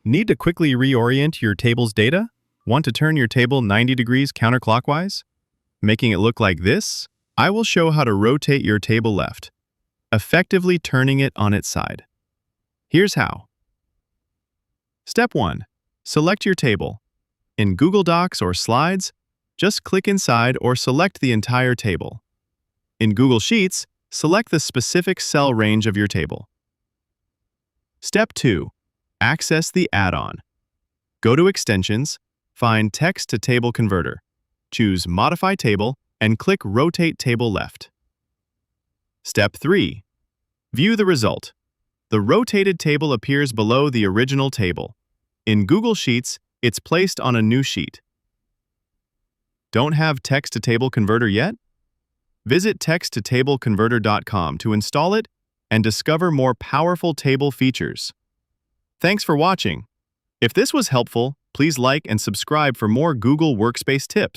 Need to quickly reorient your table's data? Want to turn your table 90 degrees counterclockwise? Making it look like this? I will show how to rotate your table left, effectively turning it on its side. Here's how. Step 1. Select your table. In Google Docs or Slides, just click inside or select the entire table. In Google Sheets, select the specific cell range of your table. Step 2. Access the add-on. Go to Extensions, find Text to Table Converter. Choose Modify Table and click Rotate Table Left. Step 3. View the result. The rotated table appears below the original table. In Google Sheets, it's placed on a new sheet. Don't have Text to Table Converter yet? Visit texttotableconverter.com to install it and discover more powerful table features. Thanks for watching. If this was helpful, please like and subscribe for more Google Workspace tips.